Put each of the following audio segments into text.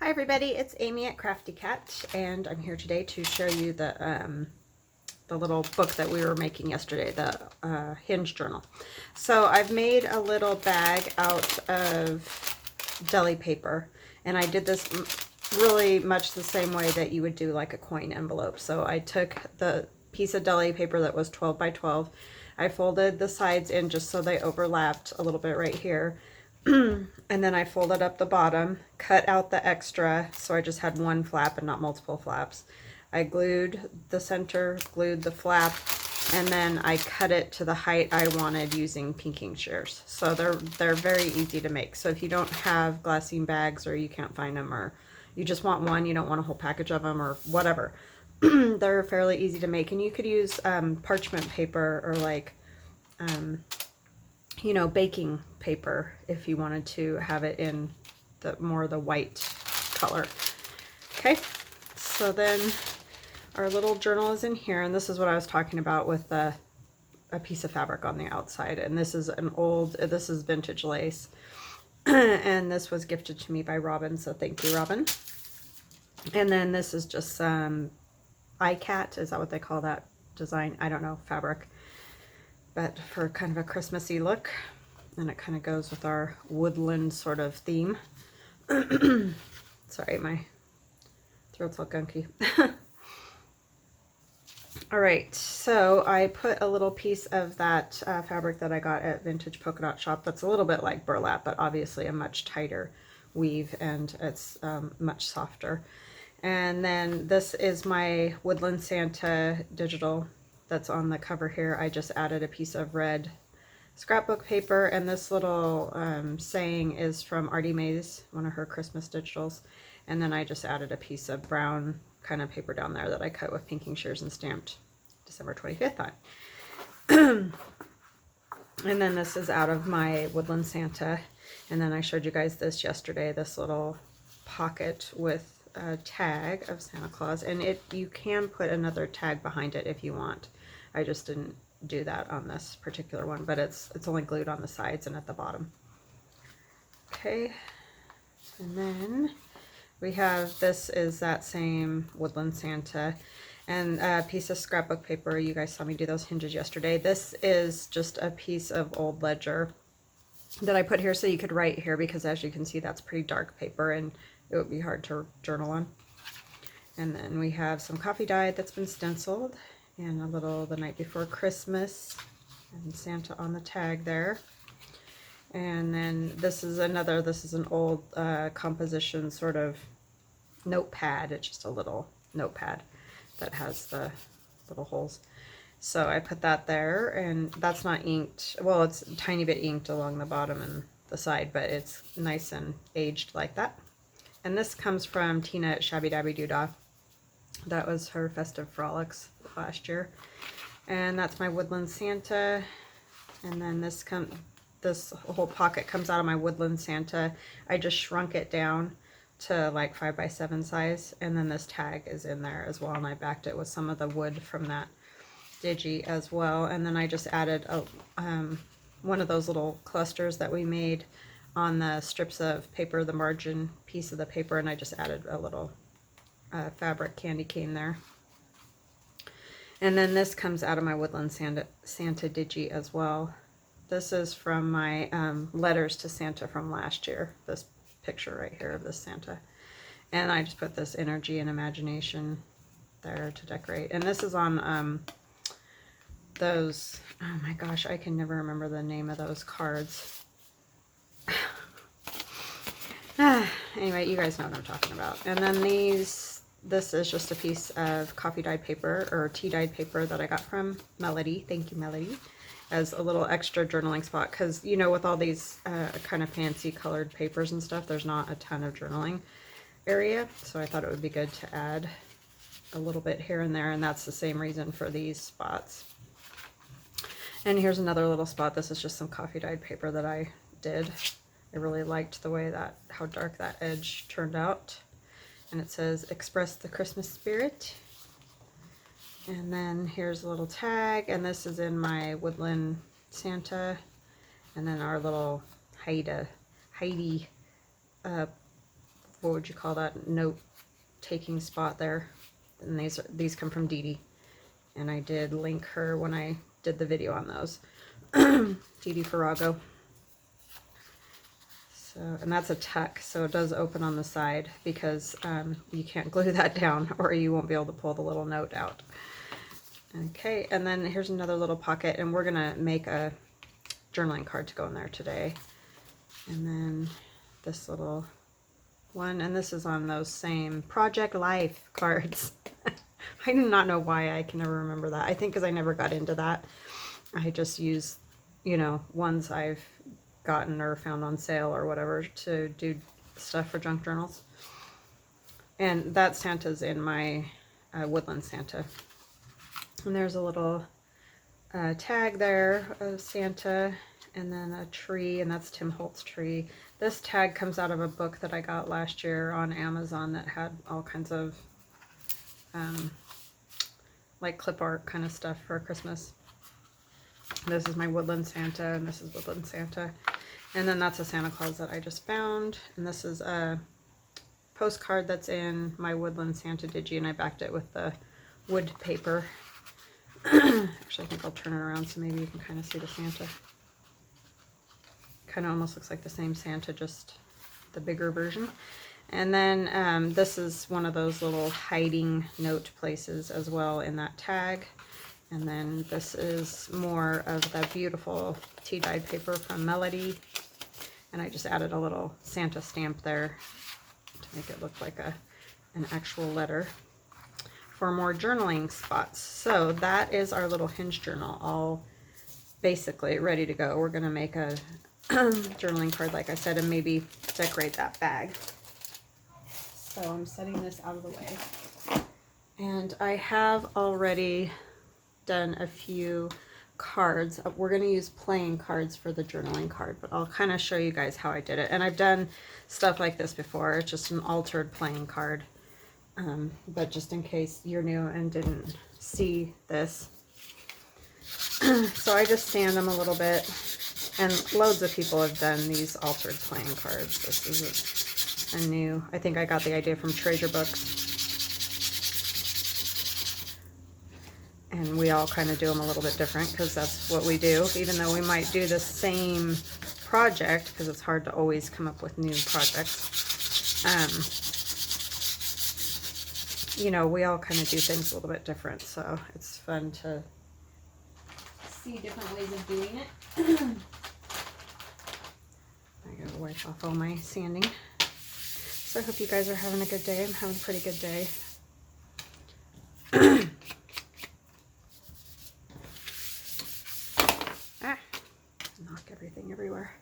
Hi everybody, it's Amy at Crafty Cat, and I'm here today to show you the little book that we were making yesterday, the Hinge journal. So I've made a little bag out of deli paper, and I did this really much the same way that you would do like a coin envelope. So I took the piece of deli paper that was 12 by 12, I folded the sides in just so they overlapped a little bit right here. And then I folded up the bottom, cut out the extra, so I just had one flap and not multiple flaps. I glued the center, glued the flap, and then I cut it to the height I wanted using pinking shears. So they're very easy to make. So if you don't have Glassine bags, or you can't find them, or you just want one, you don't want a whole package of them, or whatever, they're fairly easy to make. And you could use parchment paper, or like you know, baking paper if you wanted to have it in the more the white color. Okay, so then our little journal is in here, and this is what I was talking about with a piece of fabric on the outside. And this is this is vintage lace, and this was gifted to me by Robin, so thank you, Robin. And then this is just some iCat, is that what they call that design? I don't know, fabric, but for kind of a Christmassy look, and it kind of goes with our woodland sort of theme. Sorry, my throat's all gunky. All right, so I put a little piece of that fabric that I got at Vintage Polka Dot Shop that's a little bit like burlap, but obviously a much tighter weave, and it's much softer. And then this is my Woodland Santa digital that's on the cover here. I just added a piece of red scrapbook paper, and this little saying is from Artie Mae's, one of her Christmas digitals. And then I just added a piece of brown kind of paper down there that I cut with pinking shears and stamped December 25th on. And then this is out of my Woodland Santa. And then I showed you guys this yesterday, this little pocket with a tag of Santa Claus, and you can put another tag behind it if you want. I just didn't do that on this particular one, but it's only glued on the sides and at the bottom. Okay, and then we have, this is that same Woodland Santa, and a piece of scrapbook paper. You guys saw me do those hinges yesterday. This is just a piece of old ledger that I put here so you could write here, because as you can see, that's pretty dark paper and it would be hard to journal on. And then we have some coffee dye that's been stenciled, and a little The Night Before Christmas, and Santa on the tag there. And then this is an old composition sort of notepad. It's just a little notepad that has the little holes. So I put that there, and that's not inked. Well, it's a tiny bit inked along the bottom and the side, but it's nice and aged like that. And this comes from Tina at Shabby Dabby Doodah. That was her festive frolics last year. And that's my Woodland Santa. And then this whole pocket comes out of my Woodland Santa. I just shrunk it down to like 5 by 7 size. And then this tag is in there as well. And I backed it with some of the wood from that digi as well. And then I just added one of those little clusters that we made on the strips of paper, the margin piece of the paper, and I just added a little fabric candy cane there. And then this comes out of my Woodland Santa digi as well. This is from my letters to Santa from last year, this picture right here of this Santa. And I just put this energy and imagination there to decorate. And this is on those, oh my gosh, I can never remember the name of those cards. Anyway, you guys know what I'm talking about. And then this is just a piece of coffee dyed paper, or tea dyed paper, that I got from Melody. Thank you, Melody. As a little extra journaling spot, because you know, with all these kind of fancy colored papers and stuff, there's not a ton of journaling area, so I thought it would be good to add a little bit here and there, and that's the same reason for these spots. And here's another little spot. This is just some coffee dyed paper that I did. I really liked the way how dark that edge turned out. And it says, "Express the Christmas spirit." And then here's a little tag, and this is in my Woodland Santa. And then our little Heidi what would you call that, note taking spot there. And these come from Dee Dee, and I did link her when I did the video on those. Dee Dee Farrago. So, and that's a tuck, so it does open on the side because you can't glue that down or you won't be able to pull the little note out. Okay, and then here's another little pocket, and we're gonna make a journaling card to go in there today. And then this little one, and this is on those same Project Life cards. I do not know why I can never remember that. I think because I never got into that. I just use, you know, ones I've gotten or found on sale or whatever to do stuff for junk journals. And that Santa's in my Woodland Santa. And there's a little tag there of Santa, and then a tree, and that's Tim Holt's tree. This tag comes out of a book that I got last year on Amazon that had all kinds of like clip art kind of stuff for Christmas. This is my Woodland Santa, and this is Woodland Santa. And then that's a Santa Claus that I just found. And this is a postcard that's in my Woodland Santa Digi, and I backed it with the wood paper. Actually, I think I'll turn it around so maybe you can kind of see the Santa. Kind of almost looks like the same Santa, just the bigger version. And then this is one of those little hiding note places as well in that tag. And then this is more of the beautiful tea-dyed paper from Melody. And I just added a little Santa stamp there to make it look like an actual letter for more journaling spots. So that is our little Hinge journal, all basically ready to go. We're going to make a journaling card, like I said, and maybe decorate that bag. So I'm setting this out of the way. And I have already done a few cards. We're going to use playing cards for the journaling card, but I'll kind of show you guys how I did it. And I've done stuff like this before. It's just an altered playing card. But just in case you're new and didn't see this. So I just sand them a little bit. And loads of people have done these altered playing cards. This is a new, I think I got the idea from Treasure Books. And we all kind of do them a little bit different because that's what we do, even though we might do the same project, because it's hard to always come up with new projects. You know, we all kind of do things a little bit different, so it's fun to see different ways of doing it. I gotta wipe off all my sanding. So I hope you guys are having a good day. I'm having a pretty good day. Knock everything everywhere.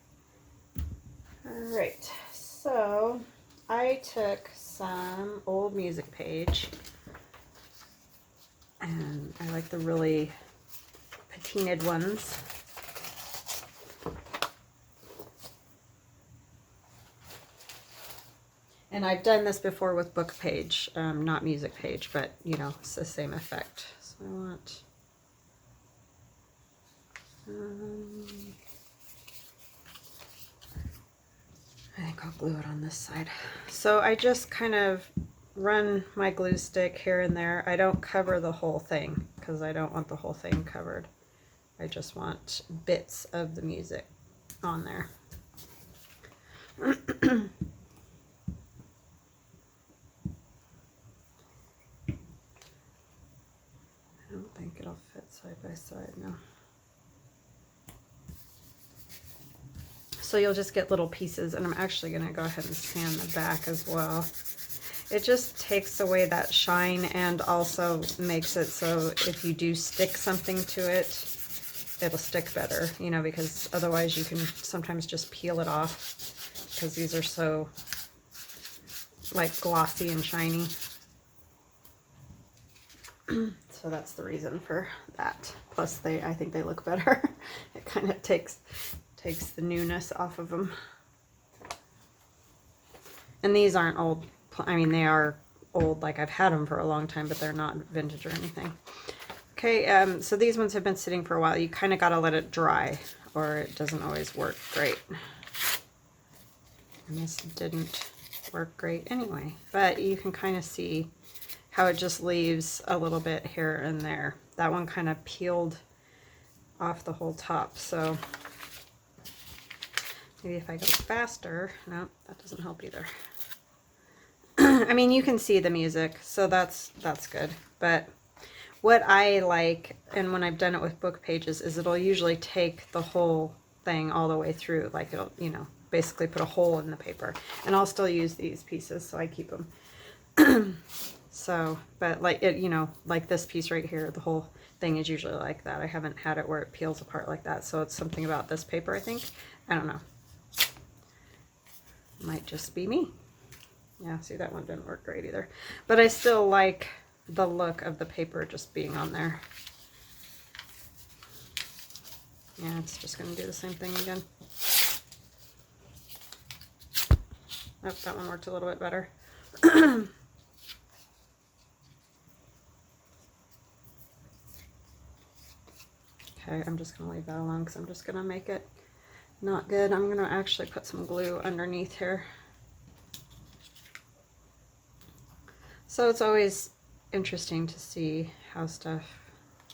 Alright, so I took some old music page, and I like the really patinaed ones. And I've done this before with book page, not music page, but you know, it's the same effect. So I want I think I'll glue it on this side. So I just kind of run my glue stick here and there. I don't cover the whole thing because I don't want the whole thing covered. I just want bits of the music on there. I don't think it'll fit side by side, no. So you'll just get little pieces, and I'm actually going to go ahead and sand the back as well. It just takes away that shine and also makes it so if you do stick something to it, it'll stick better, you know, because otherwise you can sometimes just peel it off because these are so like glossy and shiny. So that's the reason for that. Plus I think they look better. It kind of takes the newness off of them. And these aren't old, I mean they are old, like I've had them for a long time, but they're not vintage or anything. Okay, so these ones have been sitting for a while. You kind of got to let it dry or it doesn't always work great. And this didn't work great anyway. But you can kind of see how it just leaves a little bit here and there. That one kind of peeled off the whole top, so maybe if I go faster, no, that doesn't help either. I mean, you can see the music, so that's good. But what I like, and when I've done it with book pages, is it'll usually take the whole thing all the way through, like it'll, you know, basically put a hole in the paper. And I'll still use these pieces, so I keep them. So, but like it, you know, like this piece right here, the whole thing is usually like that. I haven't had it where it peels apart like that, so it's something about this paper, I think. I don't know. Might just be me. Yeah, see, that one didn't work great either. But I still like the look of the paper just being on there. Yeah, it's just going to do the same thing again. Oh, that one worked a little bit better. Okay, I'm just going to leave that alone because I'm just going to make it not good. I'm going to actually put some glue underneath here. So it's always interesting to see how stuff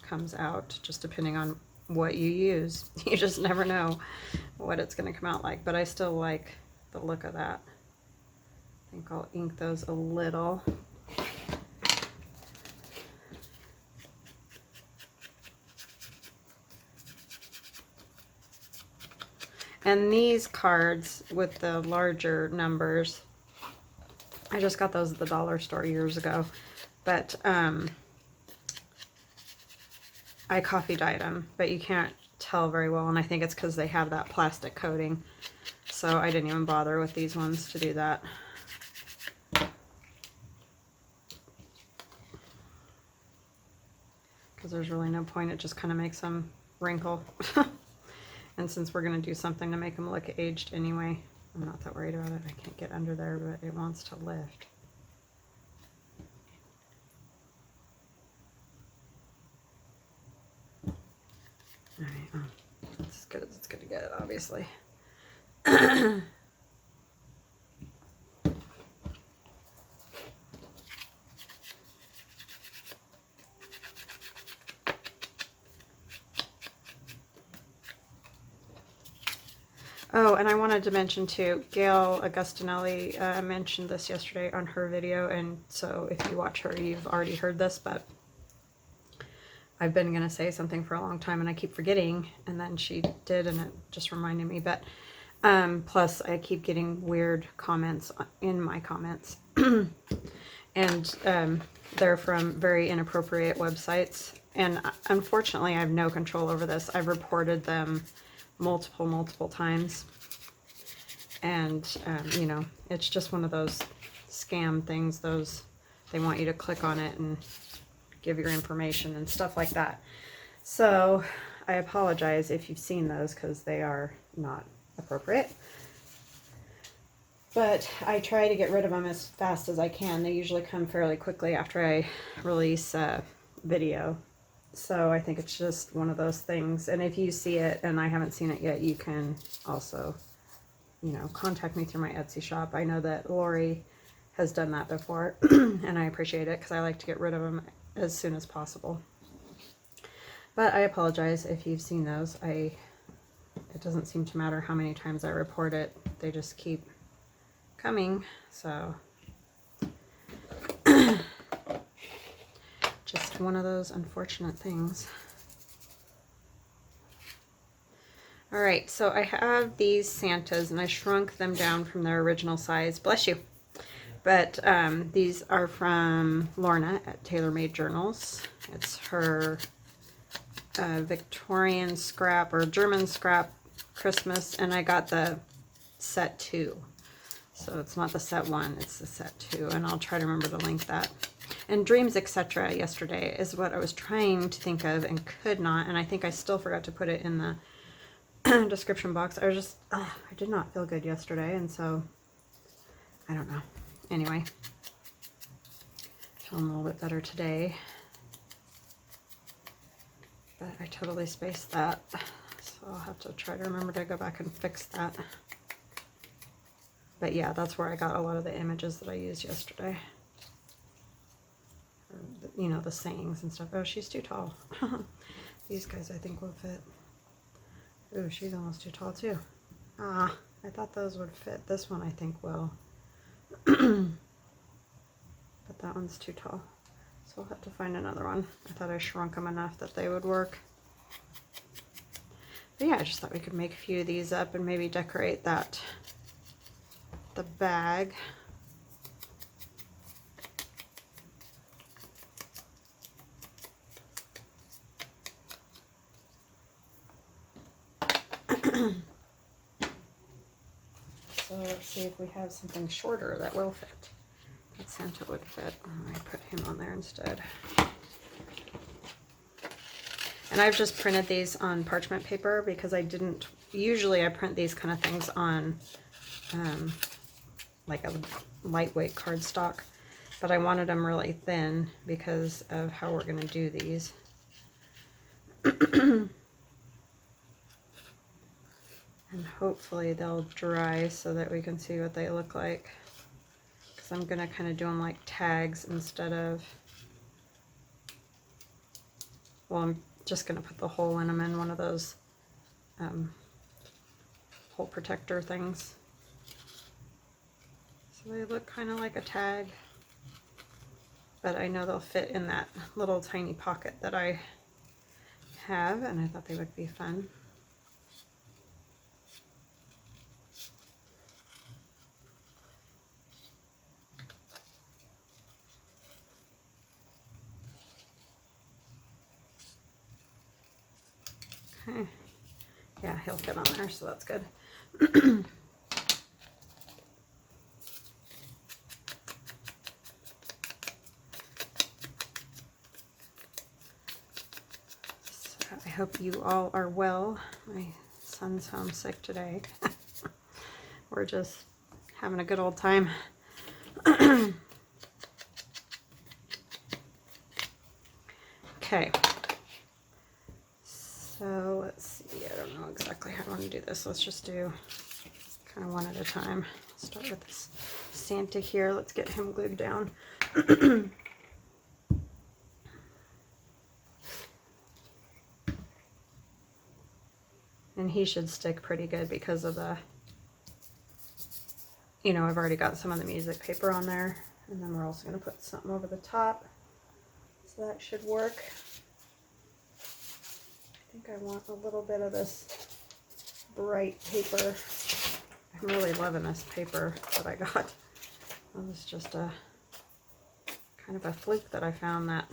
comes out, just depending on what you use. You just never know what it's going to come out like, but I still like the look of that. I think I'll ink those a little. And these cards with the larger numbers, I just got those at the dollar store years ago, but I coffee dyed them, but you can't tell very well, and I think it's because they have that plastic coating, so I didn't even bother with these ones to do that. Because there's really no point, it just kind of makes them wrinkle. And since we're going to do something to make them look aged anyway, I'm not that worried about it. I can't get under there, but it wants to lift. Alright, that's as good as it's going to get, obviously. Oh, and I wanted to mention too, Gail Augustinelli mentioned this yesterday on her video, and so if you watch her, you've already heard this, but I've been going to say something for a long time, and I keep forgetting, and then she did, and it just reminded me, but plus I keep getting weird comments in my comments, and they're from very inappropriate websites, and unfortunately I have no control over this. I've reported them multiple times, and you know, it's just one of those scam things. Those, they want you to click on it and give your information and stuff like that. So I apologize if you've seen those, because they are not appropriate, but I try to get rid of them as fast as I can. They usually come fairly quickly after I release a video. So I think it's just one of those things. And if you see it and I haven't seen it yet, you can also, you know, contact me through my Etsy shop. I know that Lori has done that before, and I appreciate it because I like to get rid of them as soon as possible. But I apologize if you've seen those. It doesn't seem to matter how many times I report it. They just keep coming. So just one of those unfortunate things. All right, so I have these Santas, and I shrunk them down from their original size. Bless you. But these are from Lorna at Tailor Made Journals. It's her Victorian scrap or German scrap Christmas, and I got the set 2. So it's not the set 1, it's the set 2, and I'll try to remember to link that. And Dreams, etc. yesterday is what I was trying to think of and could not, and I think I still forgot to put it in the description box. I was just, I did not feel good yesterday, and so, I don't know. Anyway, feeling a little bit better today, but I totally spaced that, so I'll have to try to remember to go back and fix that. But yeah, that's where I got a lot of the images that I used yesterday. Or, you know, the sayings and stuff. Oh, she's too tall. These guys I think will fit. Oh, she's almost too tall too. Ah, I thought those would fit. This one I think will. But that one's too tall. So I'll have to find another one. I thought I shrunk them enough that they would work. But yeah, I just thought we could make a few of these up and maybe decorate that, the bag. So let's see if we have something shorter that will fit. That Santa would fit. I put him on there instead. And I've just printed these on parchment paper because I didn't, usually I print these kind of things on like a lightweight cardstock, but I wanted them really thin because of how we're going to do these. And hopefully they'll dry so that we can see what they look like. Because I'm going to kind of do them like tags instead of, well, I'm just going to put the hole in them in one of those hole protector things. So they look kind of like a tag, but I know they'll fit in that little tiny pocket that I have, and I thought they would be fun. Okay. Yeah, he'll fit on there, so that's good. So I hope you all are well. My son's homesick today. We're just having a good old time. Okay. So let's see, I don't know exactly how I want to do this. Let's just do kind of one at a time. Start with this Santa here. Let's get him glued down. And he should stick pretty good because of the, you know, I've already got some of the music paper on there. And then we're also going to put something over the top. So that should work. I think I want a little bit of this bright paper. I'm really loving this paper that I got. It was just a kind of a fluke that I found that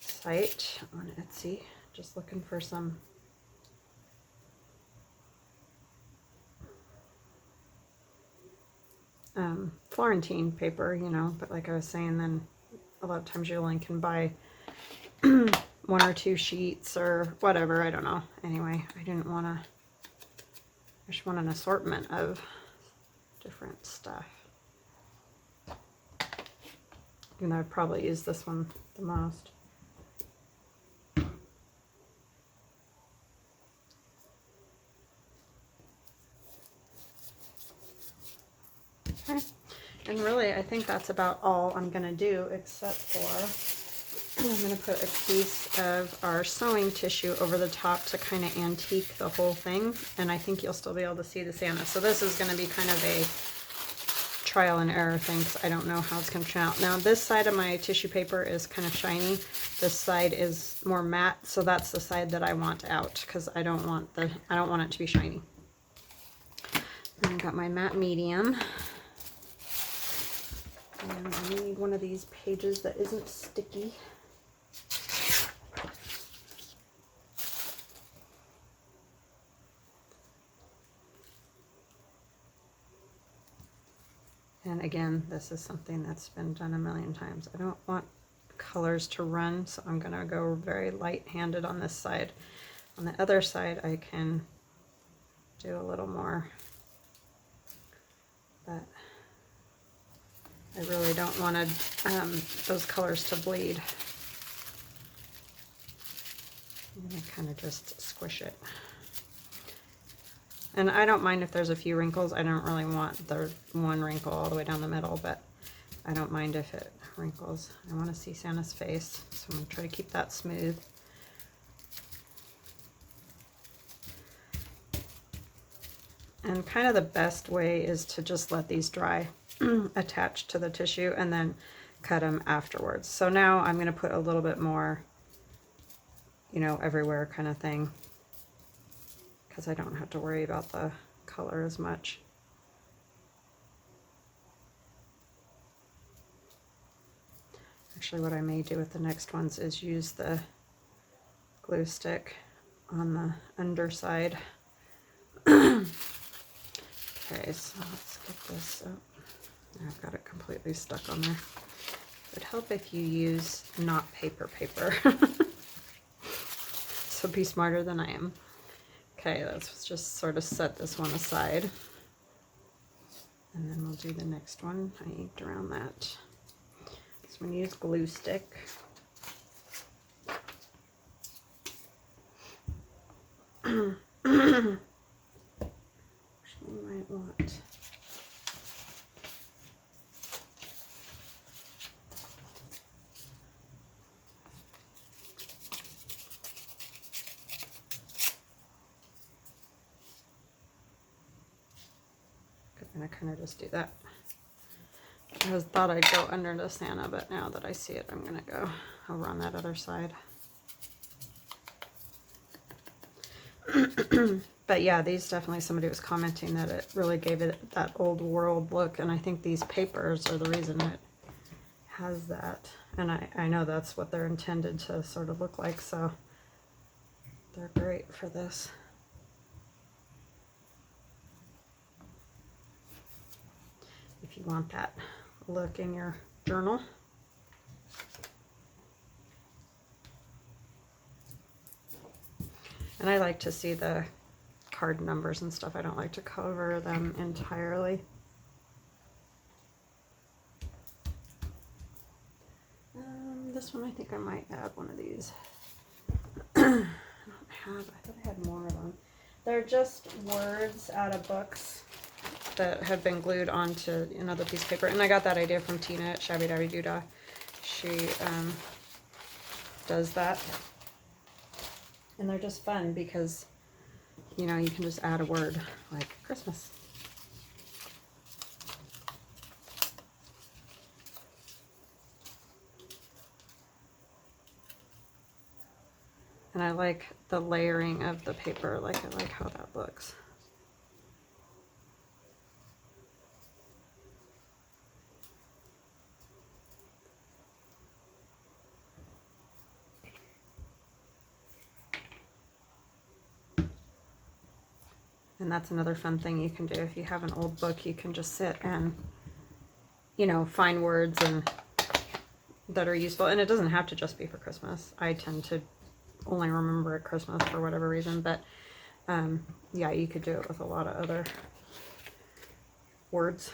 site on Etsy. Just looking for some Florentine paper, you know, but like I was saying, then a lot of times you only can buy one or two sheets or whatever, I don't know. Anyway, I didn't want to, I just want an assortment of different stuff. Even though I've probably used this one the most. Okay. And really, I think that's about all I'm going to do, except for I'm going to put a piece of our sewing tissue over the top to kind of antique the whole thing. And I think you'll still be able to see the Santa. So this is going to be kind of a trial and error thing because I don't know how it's going to turn out. Now this side of my tissue paper is kind of shiny. This side is more matte. So that's the side that I want out because I don't want it to be shiny. And I've got my matte medium. And I need one of these pages that isn't sticky. And again, this is something that's been done a million times. I don't want colors to run, so I'm going to go very light-handed on this side. On the other side, I can do a little more, but I really don't want those colors to bleed. I'm going to kind of just squish it. And I don't mind if there's a few wrinkles. I don't really want the one wrinkle all the way down the middle, but I don't mind if it wrinkles. I want to see Santa's face, so I'm going to try to keep that smooth. And kind of the best way is to just let these dry attached to the tissue and then cut them afterwards. So now I'm going to put a little bit more, you know, everywhere kind of thing, because I don't have to worry about the color as much. Actually, what I may do with the next ones is use the glue stick on the underside. Okay, so let's get this up. I've got it completely stuck on there. It would help if you use not paper. So be smarter than I am. Okay, let's just sort of set this one aside. And then we'll do the next one. I inked around that. So I'm going to use glue stick. You might want I'm gonna kind of just do that. I thought I'd go under the Santa, but now that I see it, I'm gonna go over on that other side. But yeah, these definitely, somebody was commenting that it really gave it that old world look, and I think these papers are the reason it has that. And I know that's what they're intended to sort of look like, so they're great for this. If you want that look in your journal. And I like to see the card numbers and stuff. I don't like to cover them entirely. This one, I think I might add one of these. I thought I had more of them. They're just words out of books that have been glued onto another piece of paper. And I got that idea from Tina at Shabby Dabby Doodah. She does that. And they're just fun because, you know, you can just add a word like Christmas. And I like the layering of the paper. Like, I like how that looks. And that's another fun thing you can do. If you have an old book, you can just sit and, you know, find words and that are useful. And it doesn't have to just be for Christmas. I tend to only remember at Christmas for whatever reason. But yeah, you could do it with a lot of other words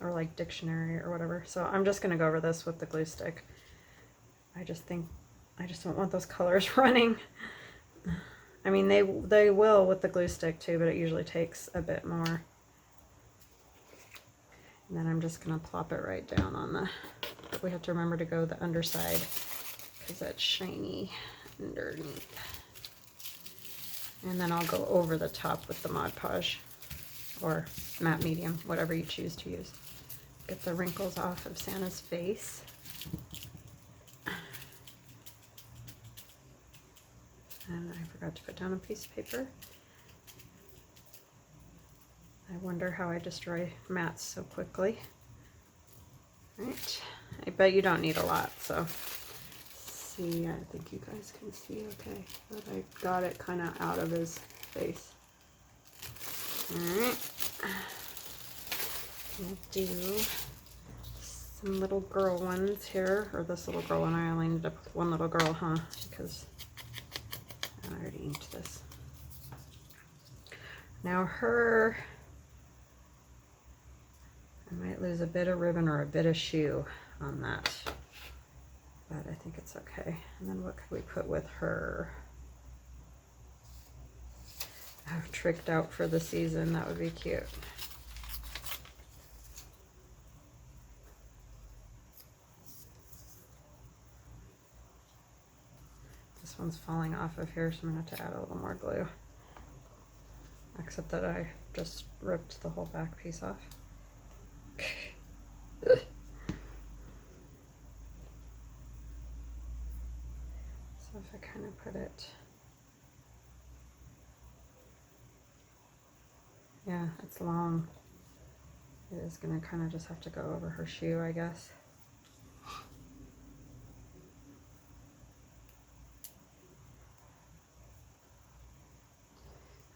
or like dictionary or whatever. So I'm just going to go over this with the glue stick. I just don't want those colors running. I mean, they will with the glue stick too, but it usually takes a bit more. And then I'm just going to plop it right down on the, we have to remember to go the underside because that's shiny underneath. And then I'll go over the top with the Mod Podge or matte medium, whatever you choose to use. Get the wrinkles off of Santa's face. And I forgot to put down a piece of paper. I wonder how I destroy mats so quickly. Right. I bet you don't need a lot, so see, I think you guys can see okay. But I got it kind of out of his face. Alright. We'll do some little girl ones here, or this little girl one. I only ended up with one little girl, huh? Because I already inked this. Now her, I might lose a bit of ribbon or a bit of shoe on that, but I think it's okay. And then what could we put with her? tricked out for the season. That would be cute. This one's falling off of here, so I'm going to have to add a little more glue. Except that I just ripped the whole back piece off. So if I kind of put it, yeah, it's long. It is going to kind of just have to go over her shoe, I guess.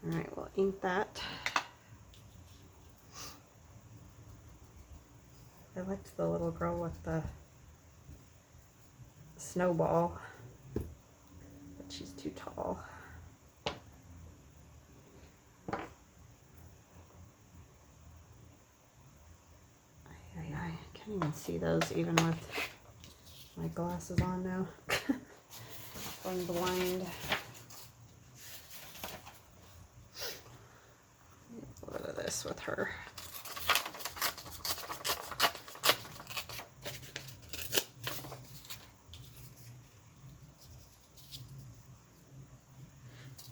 All right, we'll ink that. I liked the little girl with the snowball, but she's too tall. I can't even see those even with my glasses on now. Going blind. A little bit of this with her.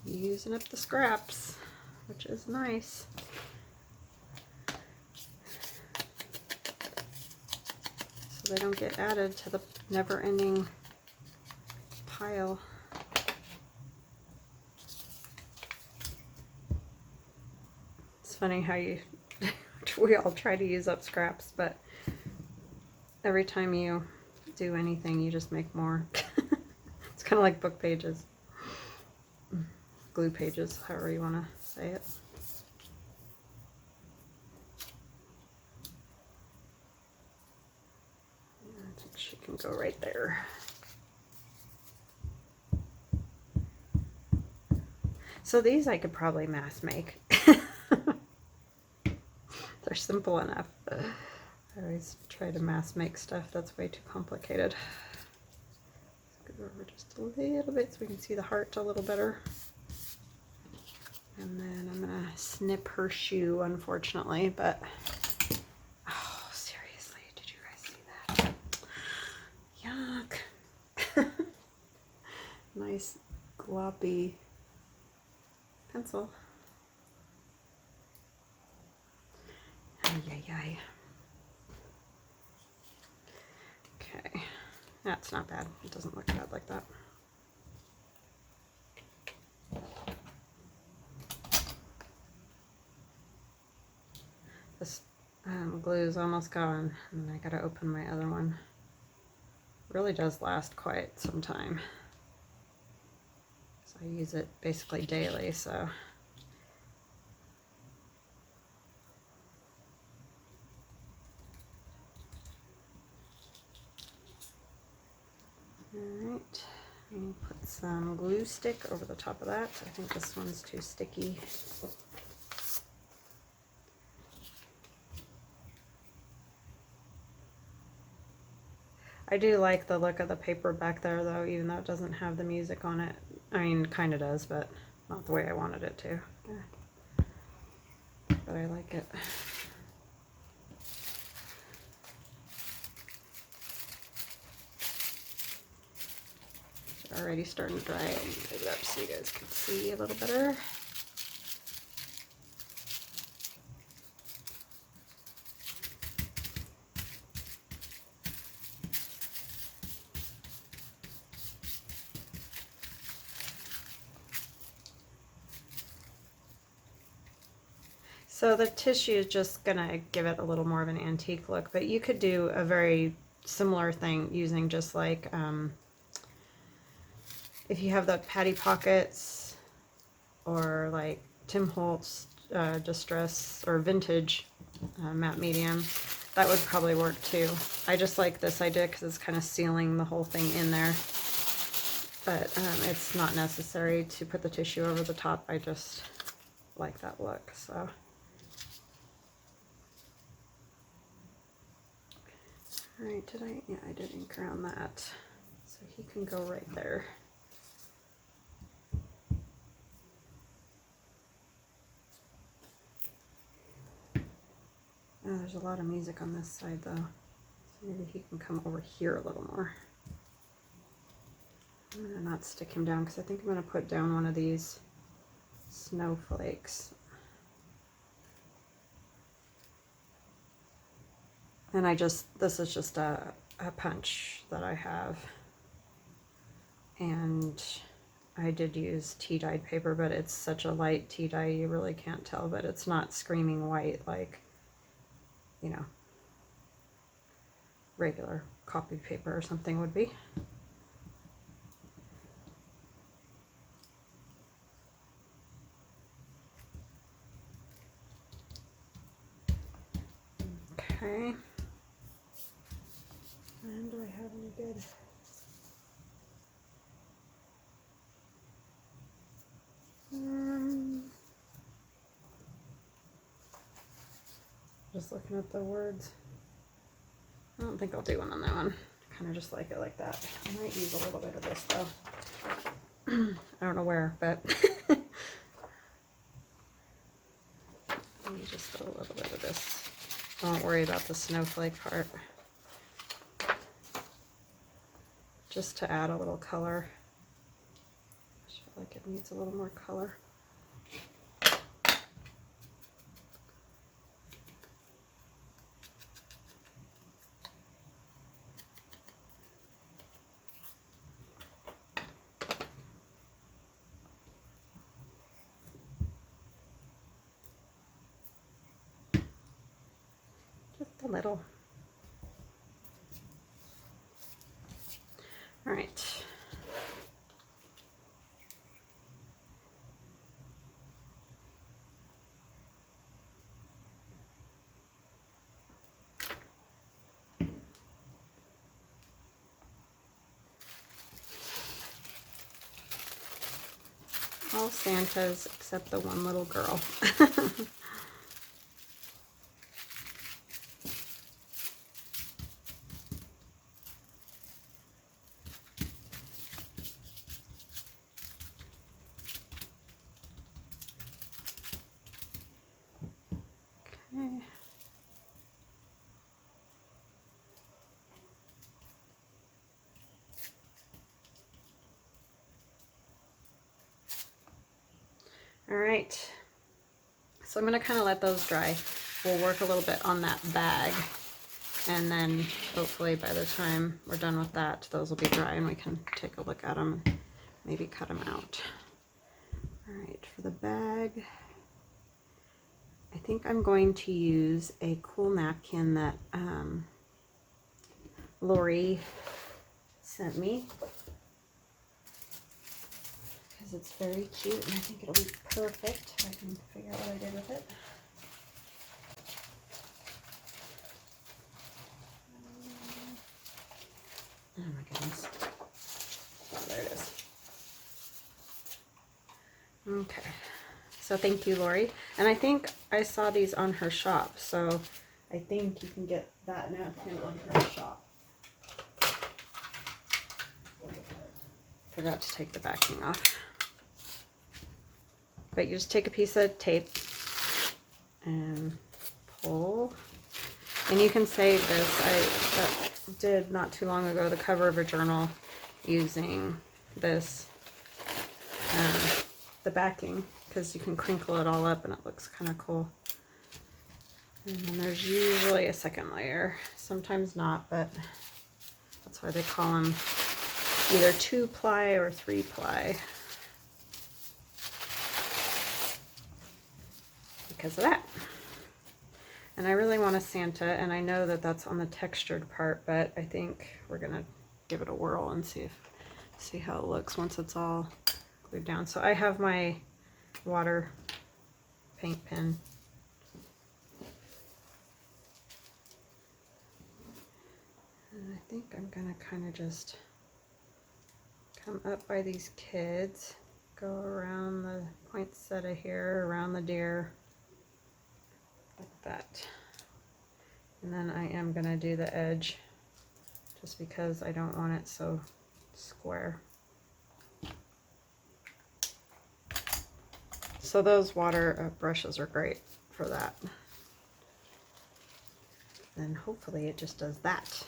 Using up the scraps, which is nice. So they don't get added to the never-ending pile. It's funny how we all try to use up scraps, but every time you do anything, you just make more. It's kind of like book pages. Glue pages, however you want to say it. I think she can go right there. So these I could probably mass make. They're simple enough. I always try to mass make stuff that's way too complicated. Let's go over just a little bit so we can see the heart a little better. And then I'm gonna snip her shoe, unfortunately, but oh, seriously, did you guys see that? Yuck. Nice gloppy pencil. Ay, ay, ay. Okay, that's not bad. It doesn't look bad like that. This glue is almost gone, and I gotta open my other one. It really does last quite some time. So I use it basically daily, so. Alright, and put some glue stick over the top of that. I think this one's too sticky. I do like the look of the paper back there though, even though it doesn't have the music on it. I mean, kind of does, but not the way I wanted it to. Yeah. But I like it. It's already starting to dry. I'll move it up so you guys can see a little better. So the tissue is just gonna give it a little more of an antique look, but you could do a very similar thing using just like, if you have the patty pockets or like Tim Holtz distress or vintage matte medium, that would probably work too. I just like this idea because it's kind of sealing the whole thing in there, but it's not necessary to put the tissue over the top. I just like that look. So all right, yeah, I did ink around that, so he can go right there. There's a lot of music on this side though. So maybe he can come over here a little more. I'm gonna not stick him down because I think I'm gonna put down one of these snowflakes. And this is just a punch that I have. And I did use tea-dyed paper, but it's such a light tea dye you really can't tell, but it's not screaming white like, you know, regular copy paper or something would be. Okay. And do I have any good? Just looking at the words. I don't think I'll do one on that one. Kind of just like it like that. I might use a little bit of this though. I don't know where, but maybe just a little bit of this. Don't worry about the snowflake part. Just to add a little color. I just feel like it needs a little more color. Just a little. All right. All Santas except the one little girl. Okay. All right, so I'm going to kind of let those dry. We'll work a little bit on that bag, and then hopefully by the time we're done with that, those will be dry and we can take a look at them and maybe cut them out. All right, for the bag, I think I'm going to use a cool napkin that Lori sent me. It's very cute and I think it'll be perfect. I can figure out what I did with it. Oh my goodness. Oh, there it is. Okay. So thank you, Lori. And I think I saw these on her shop. So I think you can get that napkin on her shop. Forgot to take the backing off. But you just take a piece of tape and pull, and you can save this. I did not too long ago the cover of a journal using this, the backing, because you can crinkle it all up and it looks kind of cool. And then there's usually a second layer, sometimes not, but that's why they call them either 2-ply or 3-ply. Because of that. And I really want a Santa, and I know that that's on the textured part, but I think we're gonna give it a whirl and see how it looks once it's all glued down. So I have my water paint pen. And I think I'm gonna kind of just come up by these kids, go around the poinsettia here, around the deer, like that. And then I am going to do the edge just because I don't want it so square. So those water brushes are great for that. then hopefully it just does that.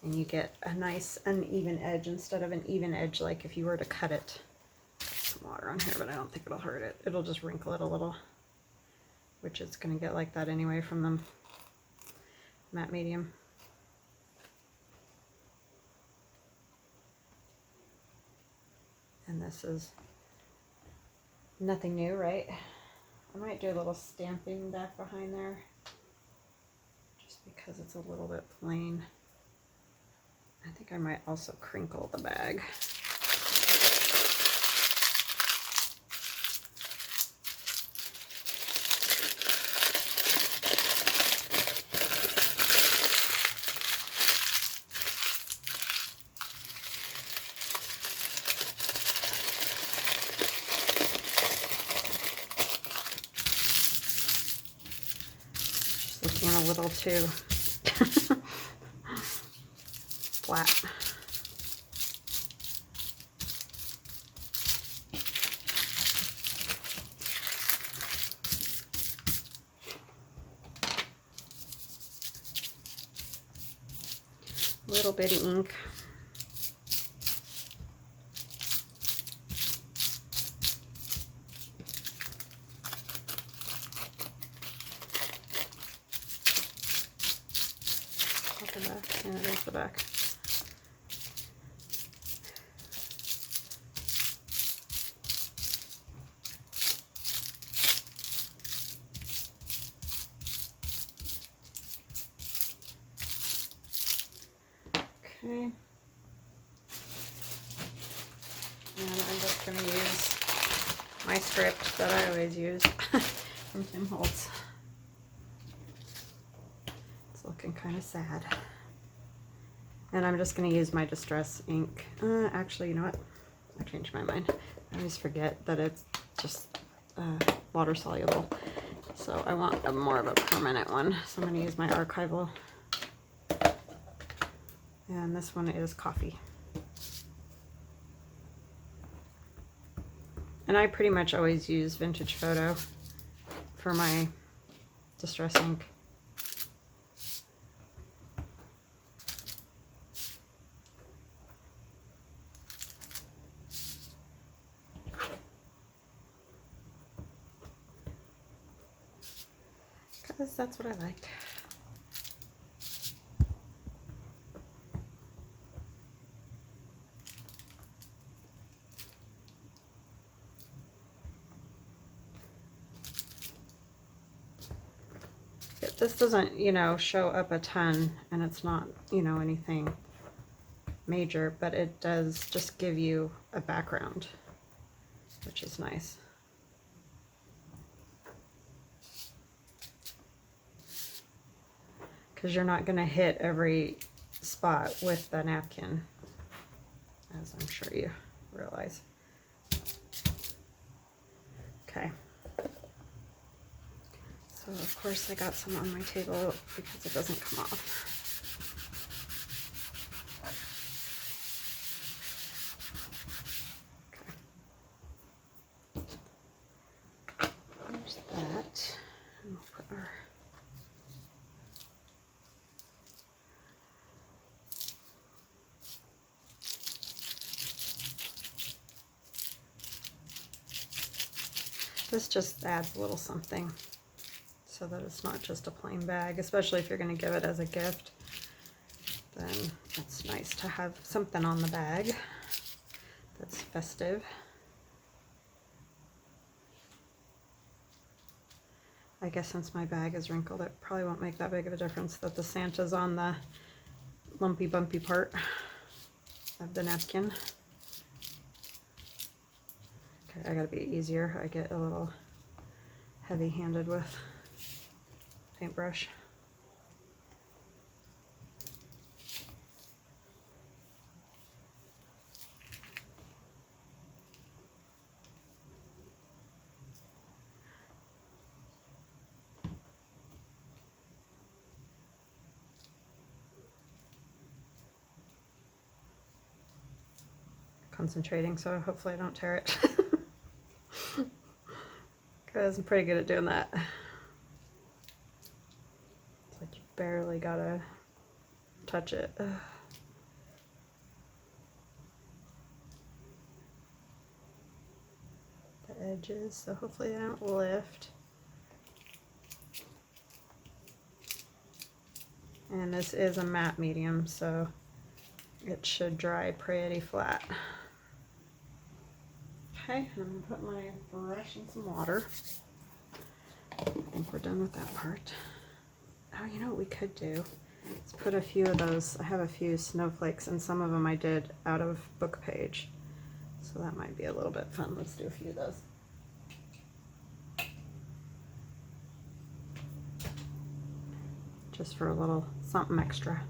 And you get a nice uneven edge instead of an even edge like if you were to cut it. Some water on here, but I don't think it'll hurt it. It'll just wrinkle it a little, which it's going to get like that anyway from the matte medium. And this is nothing new, right? I might do a little stamping back behind there just because it's a little bit plain. I think I might also crinkle the bag. Just looking a little too flat. Little bitty ink. At the back. Yeah, there's the back. Okay. And I'm just going to use my script that I always use from Tim Holtz. It's looking kind of sad. And I'm just going to use my Distress ink. Actually, you know what? I changed my mind. I always forget that it's just water soluble. So I want a more of a permanent one. So I'm going to use my archival. And this one is coffee. And I pretty much always use Vintage Photo for my Distress ink. Because that's what I like. This doesn't, you know, show up a ton, and it's not, you know, anything major, but it does just give you a background, which is nice. Because you're not going to hit every spot with the napkin, as I'm sure you realize. Okay. So of course I got some on my table because it doesn't come off. Okay. There's that. And we'll put our this just adds a little something, so that it's not just a plain bag, especially if you're going to give it as a gift. Then it's nice to have something on the bag that's festive. I guess since my bag is wrinkled, it probably won't make that big of a difference that the Santa's on the lumpy bumpy part of the napkin. Okay, I gotta be easier. I get a little heavy-handed with paintbrush. Concentrating, so hopefully I don't tear it. Because I'm pretty good at doing that. It's like you barely gotta touch it. Ugh. The edges, so hopefully they don't lift. And this is a matte medium, so it should dry pretty flat. Okay, I'm gonna put my brush in some water. I think we're done with that part. Oh, you know what we could do? Let's put a few of those. I have a few snowflakes, and some of them I did out of book page. So that might be a little bit fun. Let's do a few of those. Just for a little something extra.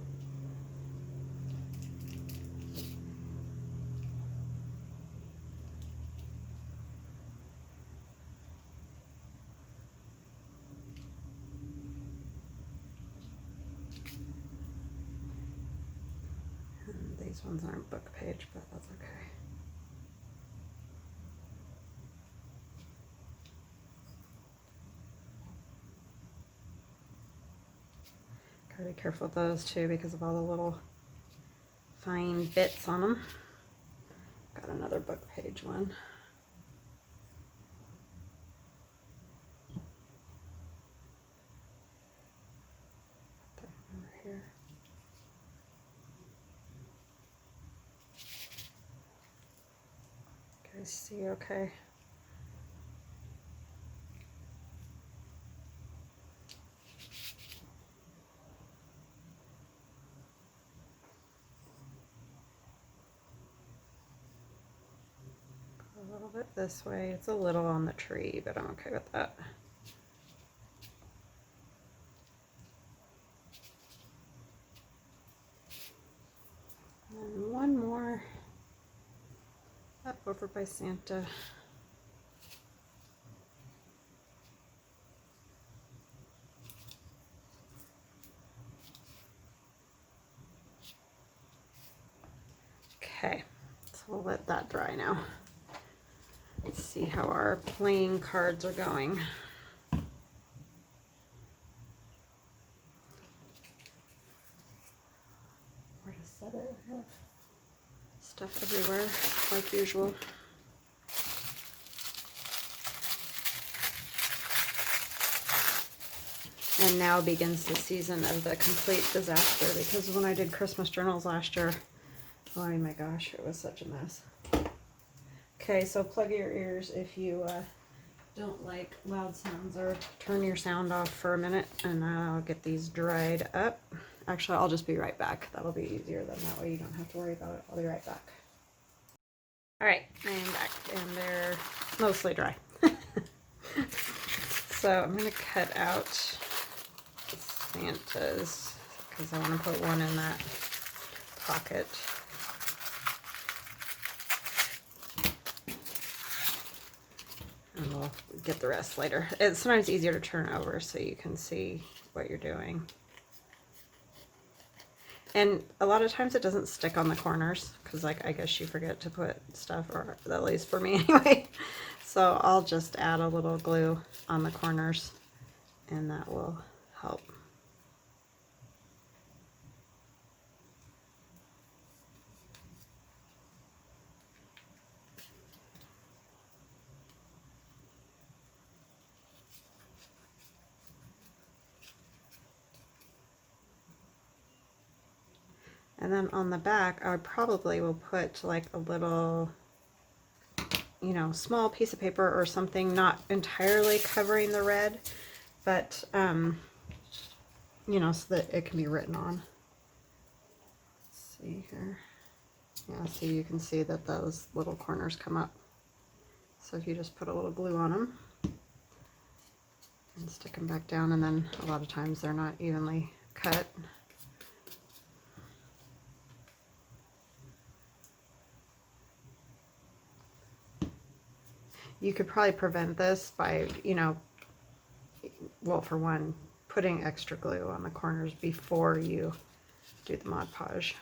And these ones aren't book page, but that's okay. Gotta be careful with those too because of all the little fine bits on them. Got another book page one. Put that over here. Guys see okay? A little bit this way. It's a little on the tree, but I'm okay with that. And one more up over by Santa. Okay, so we'll let that dry now. Let's see how our playing cards are going. Where to set it? I have stuff everywhere, like usual. And now begins the season of the complete disaster, because when I did Christmas journals last year, oh my gosh, it was such a mess. Okay, so plug your ears if you don't like loud sounds, or turn your sound off for a minute, and I'll get these dried up. Actually, I'll just be right back. That'll be easier, then that way you don't have to worry about it. I'll be right back. All right, I am back, and they're mostly dry. So I'm going to cut out the Santas because I want to put one in that pocket. And we'll get the rest later. It's sometimes easier to turn over so you can see what you're doing. And a lot of times it doesn't stick on the corners because, like, I guess you forget to put stuff, or at least for me anyway. So I'll just add a little glue on the corners and that will help. And then on the back, I probably will put like a little, you know, small piece of paper or something, not entirely covering the red, but, you know, so that it can be written on. Let's see here. Yeah, so you can see that those little corners come up. So if you just put a little glue on them and stick them back down, and then a lot of times they're not evenly cut. You could probably prevent this by, you know, well, for one, putting extra glue on the corners before you do the Mod Podge.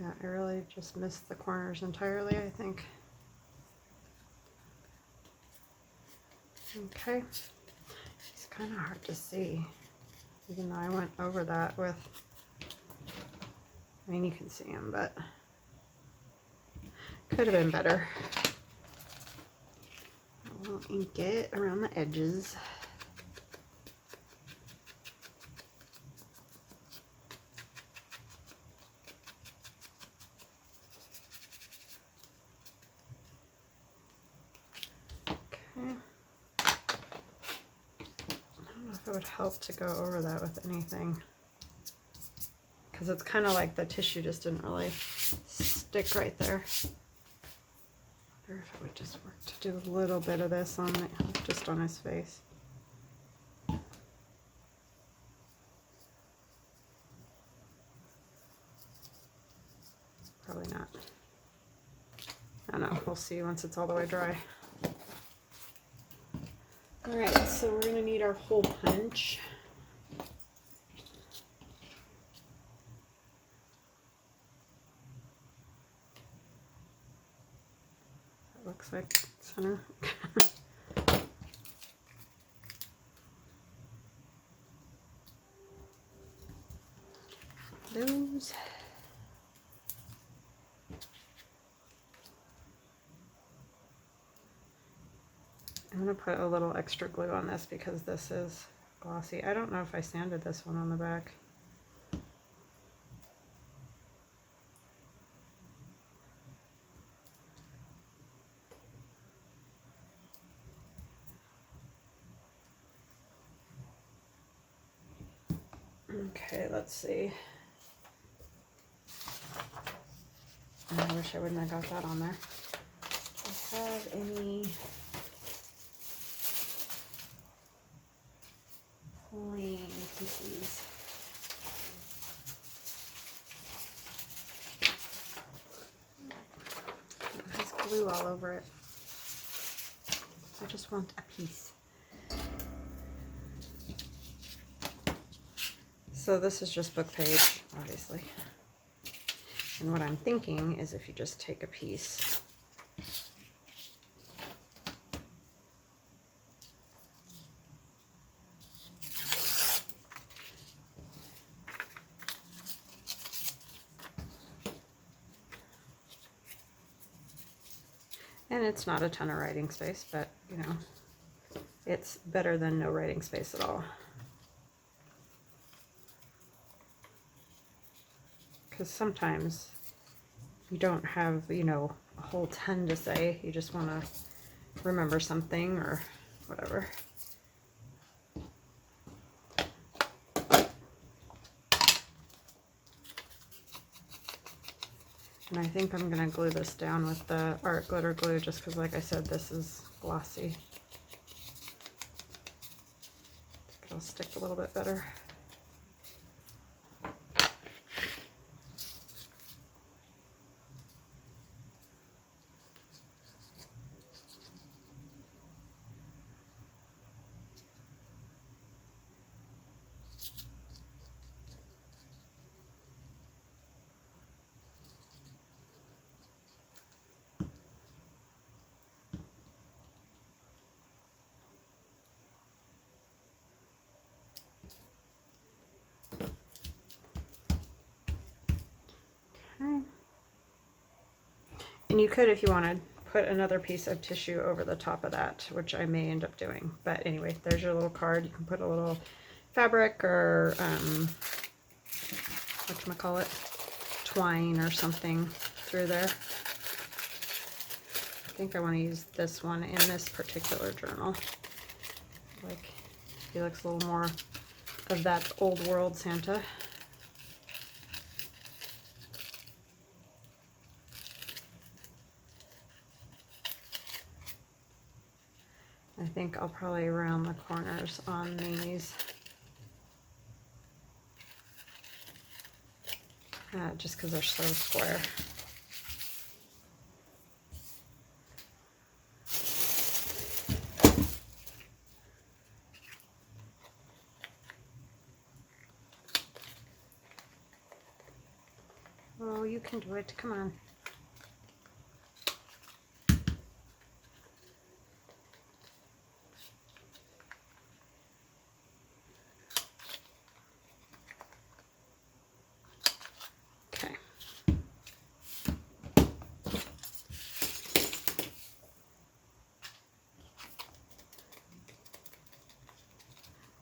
Yeah, I really just missed the corners entirely, I think. Okay. It's kind of hard to see, even though I went over that with, I mean, you can see them, but could have been better. We'll ink it around the edges. It would help to go over that with anything, because it's kind of like the tissue just didn't really stick right there. I wonder if it would just work to do a little bit of this on it, just on his face. Probably not. I don't know, we'll see once it's all the way dry. Alright, so we're going to need our hole punch. That looks like center. Those. I'm going to put a little extra glue on this because this is glossy. I don't know if I sanded this one on the back. Okay, let's see. I wish I wouldn't have got that on there. Do I have any plain pieces? It has glue all over it. I just want a piece. So this is just book page, obviously. And what I'm thinking is if you just take a piece and it's not a ton of writing space, but you know, it's better than no writing space at all. Because sometimes you don't have, you know, a whole ton to say. You just want to remember something or whatever. And I think I'm going to glue this down with the art glitter glue just because, like I said, this is glossy. It'll stick a little bit better. And you could, if you wanted, put another piece of tissue over the top of that, which I may end up doing. But anyway, there's your little card. You can put a little fabric or whatchamacallit, twine or something through there. I think I want to use this one in this particular journal. Like, he looks a little more of that old world Santa. I think I'll probably round the corners on these. Just because they're so square. Well, you you can do it. Come on. Okay.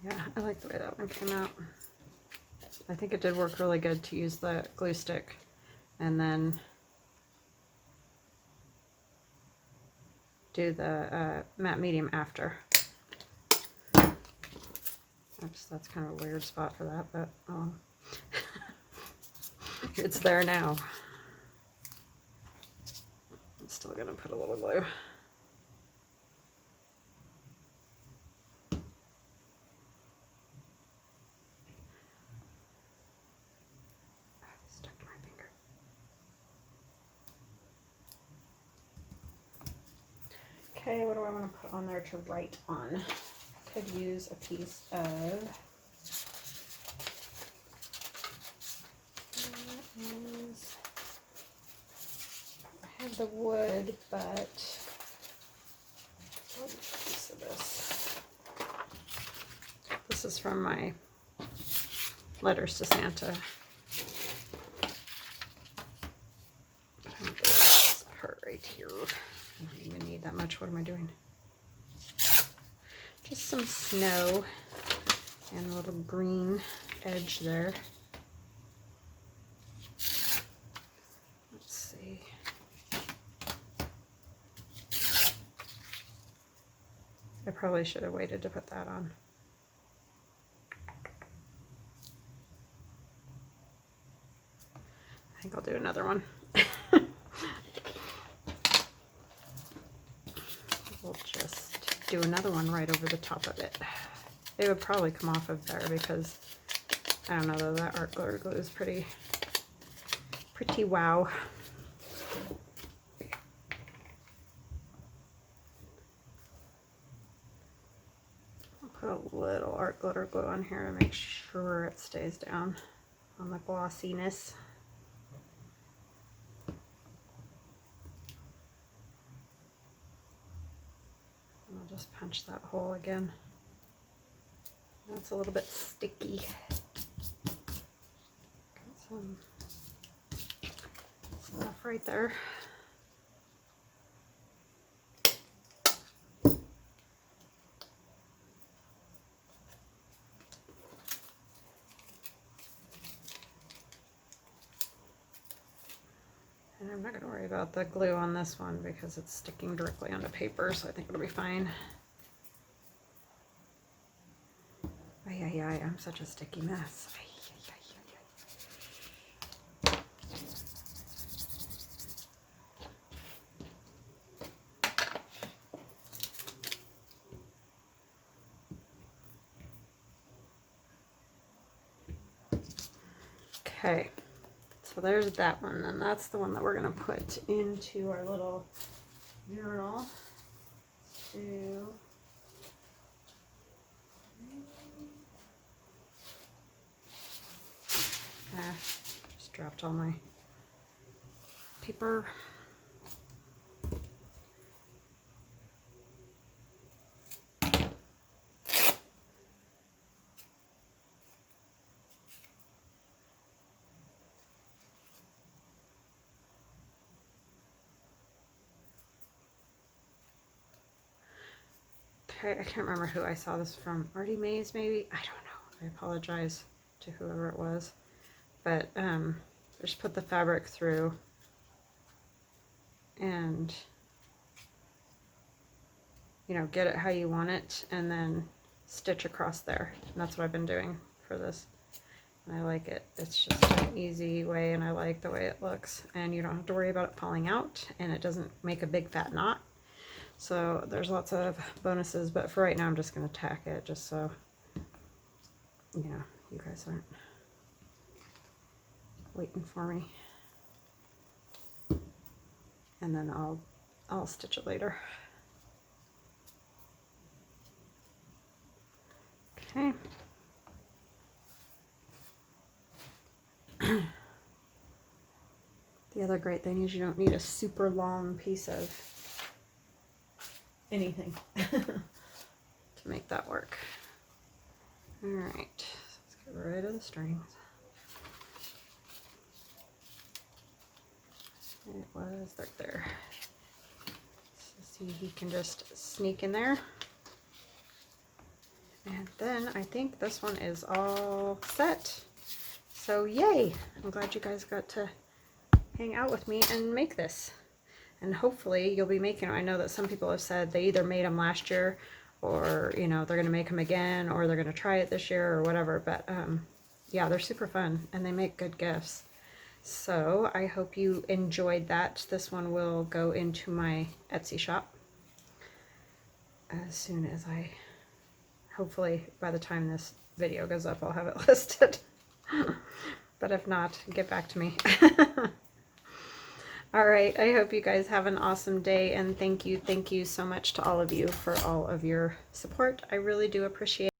Yeah, I like the way that one came out. I think it did work really good to use the glue stick and then do the matte medium after. Oops, that's kind of a weird spot for that, but it's there now. I'm still gonna put a little glue. Stuck to my finger. Okay, what do I want to put on there to write on? I could use a piece of I have the wood, but what piece of this? This is from my letters to Santa. This part right here. I don't even need that much. What am I doing? Just some snow and a little green edge there. Let's see. I probably should have waited to put that on. I think I'll do another one. We'll just do another one right over the top of it. It would probably come off of there because I don't know though, that art glue is pretty wow. I'll put a little art glitter glue on here to make sure it stays down on the glossiness. And I'll just punch that hole again. That's a little bit sticky. Got some stuff right there. And I'm not going to worry about the glue on this one because it's sticking directly onto paper, so I think it'll be fine. Ay, I'm such a sticky mess. Okay, so there's that one, and that's the one that we're going to put into our little mural. Just dropped all my paper. Okay, I can't remember who I saw this from. Artie Mays, maybe? I don't know. I apologize to whoever it was. But just put the fabric through and, you know, get it how you want it and then stitch across there. And that's what I've been doing for this. And I like it. It's just an easy way and I like the way it looks. And you don't have to worry about it falling out and it doesn't make a big fat knot. So there's lots of bonuses, but for right now I'm just going to tack it just so, you know, you guys aren't waiting for me. And then I'll stitch it later. Okay. The other great thing is you don't need a super long piece of anything to make that work. All right, let's get rid of the strings. It was right there. So see, he can just sneak in there. And then I think this one is all set. So yay! I'm glad you guys got to hang out with me and make this. And hopefully you'll be making them. I know that some people have said they either made them last year or, you know, they're going to make them again or they're going to try it this year or whatever. But yeah, they're super fun and they make good gifts. So I hope you enjoyed that. This one will go into my Etsy shop as soon as hopefully by the time this video goes up, I'll have it listed. But if not, get back to me. All right, I hope you guys have an awesome day, and thank you so much to all of you for all of your support. I really do appreciate it.